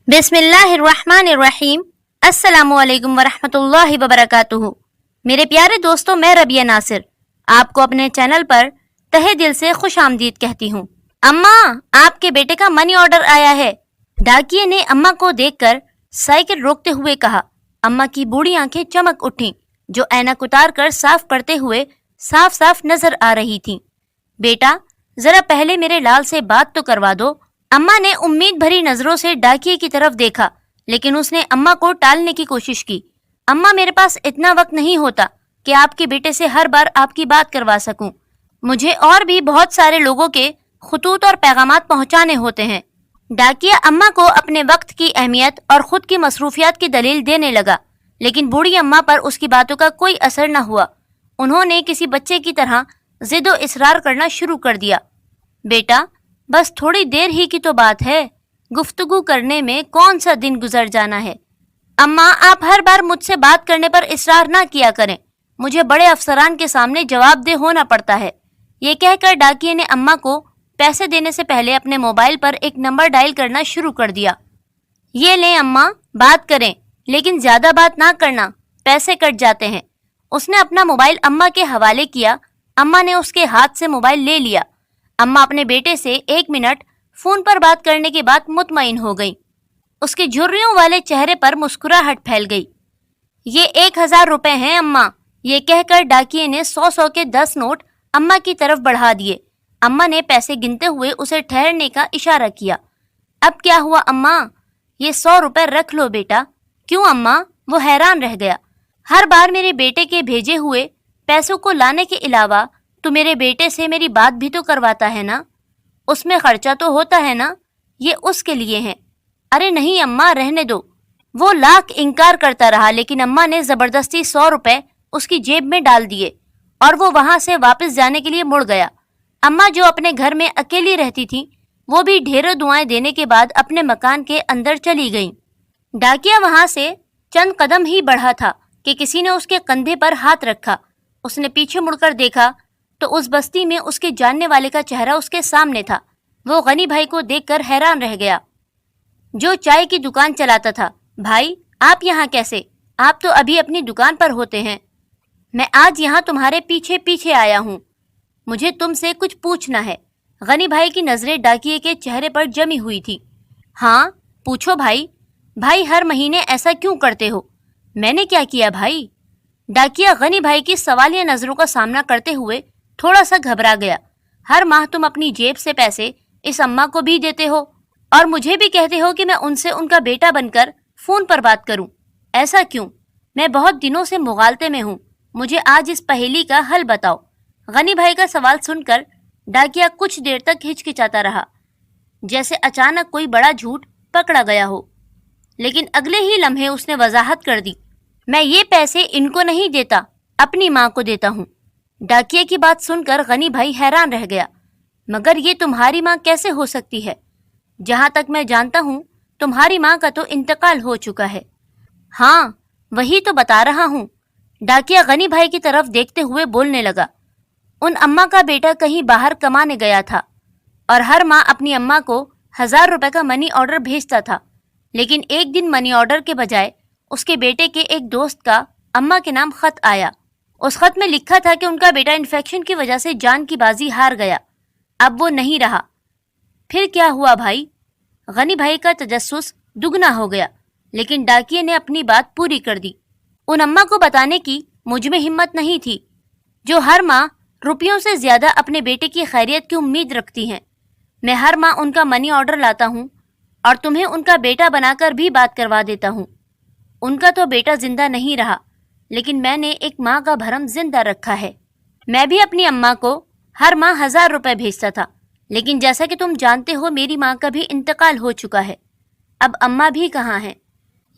बिस्मिल्लाहिर्रहमानिर्रहीम। अस्सलामुअलैकुम वरहमतुल्लाहि वबरकातुहू। मेरे प्यारे दोस्तों, मैं रबिया नासिर आपको अपने चैनल पर तहे दिल से खुश आमदीद कहती हूँ। अम्मा, आपके बेटे का मनी ऑर्डर आया है। डाकिये ने अम्मा को देखकर साइकिल रोकते हुए कहा। अम्मा की बूढ़ी आंखें चमक उठीं, जो ऐनक उतार कर साफ पढ़ते हुए साफ साफ नजर आ रही थीं। बेटा, जरा पहले मेरे लाल से बात तो करवा दो। अम्मा ने उम्मीद भरी नजरों से डाकिये की तरफ देखा, लेकिन उसने अम्मा को टालने की कोशिश की। अम्मा, मेरे पास इतना वक्त नहीं होता कि आपके बेटे से हर बार आपकी बात करवा सकूं। मुझे और भी बहुत सारे लोगों के खुतूत और पैगामात पहुंचाने होते हैं। डाकिया अम्मा को अपने वक्त की अहमियत और खुद की मसरूफियात की दलील देने लगा, लेकिन बूढ़ी अम्मा पर उसकी बातों का कोई असर न हुआ। उन्होंने किसी बच्चे की तरह जिद और इसरार करना शुरू कर दिया। बेटा, बस थोड़ी देर ही की तो बात है, गुफ्तगू करने में कौन सा दिन गुजर जाना है। अम्मा, आप हर बार मुझसे बात करने पर इसरार ना किया करें, मुझे बड़े अफसरान के सामने जवाबदेह होना पड़ता है। ये कहकर डाकिये ने अम्मा को पैसे देने से पहले अपने मोबाइल पर एक नंबर डायल करना शुरू कर दिया। ये लें अम्मा, बात करें, लेकिन ज्यादा बात ना करना, पैसे कट जाते हैं। उसने अपना मोबाइल अम्मा के हवाले किया। अम्मा ने उसके हाथ से मोबाइल ले लिया। अम्मा अपने बेटे से 1 मिनट फोन पर बात करने के बाद मुतमईन हो गई। उसके झुर्रियों वाले चेहरे पर मुस्कुराहट फैल गई। ये 1000 रुपए हैं अम्मा। ये कहकर डाकिये ने 100 के 10 नोट अम्मा की तरफ बढ़ा दिए। अम्मा ने पैसे गिनते हुए उसे ठहरने का इशारा किया। अब क्या हुआ अम्मा? ये 100 रुपए रख लो बेटा। क्यों अम्मा? वो हैरान रह गया। हर बार मेरे बेटे के भेजे हुए पैसों को लाने के अलावा तो मेरे बेटे से मेरी बात भी तो करवाता है ना, उसमें खर्चा तो होता है ना, ये उसके लिए है। अरे नहीं अम्मा, रहने दो। वो लाख इनकार करता रहा, लेकिन अम्मा ने जबरदस्ती 100 रुपए उसकी जेब में डाल दिए और वो वहां से वापस जाने के लिए मुड़ गया। अम्मा, जो अपने घर में अकेली रहती थी, वो भी ढेरों दुआएं देने के बाद अपने मकान के अंदर चली गई। डाकिया वहां से चंद कदम ही बढ़ा था कि किसी ने उसके कंधे पर हाथ रखा। उसने पीछे मुड़कर देखा तो उस बस्ती में उसके जानने वाले का चेहरा उसके सामने था। वो गनी भाई को देखकर हैरान रह गया, जो चाय की दुकान चलाता था। भाई, आप यहाँ कैसे? आप तो अभी अपनी दुकान पर होते हैं। मैं आज यहाँ तुम्हारे पीछे पीछे आया हूँ, मुझे तुमसे कुछ पूछना है। गनी भाई की नजरें डाकिये के चेहरे पर जमी हुई थी। हाँ, पूछो भाई। भाई, हर महीने ऐसा क्यों करते हो? मैंने क्या किया भाई? डाकिया गनी भाई की सवालिया नजरों का सामना करते हुए थोड़ा सा घबरा गया। हर माह तुम अपनी जेब से पैसे इस अम्मा को भी देते हो और मुझे भी कहते हो कि मैं उनसे उनका बेटा बनकर फोन पर बात करूं। ऐसा क्यों? मैं बहुत दिनों से मुगालते में हूं, मुझे आज इस पहेली का हल बताओ। गनी भाई का सवाल सुनकर डाकिया कुछ देर तक हिचकिचाता रहा, जैसे अचानक कोई बड़ा झूठ पकड़ा गया हो, लेकिन अगले ही लम्हे उसने वजाहत कर दी। मैं ये पैसे इनको नहीं देता, अपनी माँ को देता हूँ। डाकिये की बात सुनकर गनी भाई हैरान रह गया। मगर ये तुम्हारी माँ कैसे हो सकती है? जहाँ तक मैं जानता हूँ, तुम्हारी माँ का तो इंतकाल हो चुका है। हाँ, वही तो बता रहा हूँ। डाकिया गनी भाई की तरफ देखते हुए बोलने लगा। उन अम्मा का बेटा कहीं बाहर कमाने गया था और हर माह अपनी अम्मा को 1000 रुपए का मनी ऑर्डर भेजता था, लेकिन एक दिन मनी ऑर्डर के बजाय उसके बेटे के एक दोस्त का अम्मा के नाम खत आया। उस खत में लिखा था कि उनका बेटा इन्फेक्शन की वजह से जान की बाजी हार गया, अब वो नहीं रहा। फिर क्या हुआ भाई? गनी भाई का तजस्सुस दुगना हो गया, लेकिन डाकिये ने अपनी बात पूरी कर दी। उन अम्मा को बताने की मुझ में हिम्मत नहीं थी, जो हर माह रुपयों से ज्यादा अपने बेटे की खैरियत की उम्मीद रखती हैं। मैं हर माह उनका मनी ऑर्डर लाता हूँ और तुम्हें उनका बेटा बनाकर भी बात करवा देता हूँ। उनका तो बेटा जिंदा नहीं रहा, लेकिन मैंने एक माँ का भरम जिंदा रखा है। मैं भी अपनी अम्मा को हर माह 1000 रुपए भेजता था, लेकिन जैसा कि तुम जानते हो, मेरी माँ का भी इंतकाल हो चुका है। अब अम्मा भी कहाँ हैं?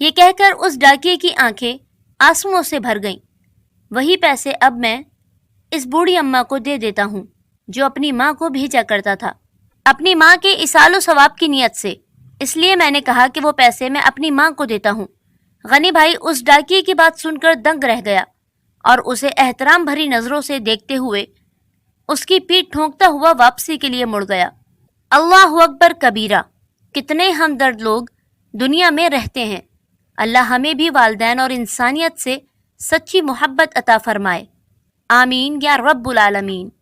ये कहकर उस डाकिये की आंखें आंसुओं से भर गईं। वही पैसे अब मैं इस बूढ़ी अम्मा को दे देता हूँ, जो अपनी माँ को भेजा करता था, अपनी माँ के इसालो सवाब की नियत से। इसलिए मैंने कहा कि वो पैसे मैं अपनी माँ को देता हूँ। गनी भाई उस डाकिये की बात सुनकर दंग रह गया और उसे एहतराम भरी नजरों से देखते हुए उसकी पीठ ठोंकता हुआ वापसी के लिए मुड़ गया। अल्लाहु अकबर कबीरा। कितने हमदर्द लोग دنیا میں رہتے ہیں۔ اللہ ہمیں بھی والدین اور انسانیت سے سچی محبت عطا فرمائے، آمین یا رب العالمین۔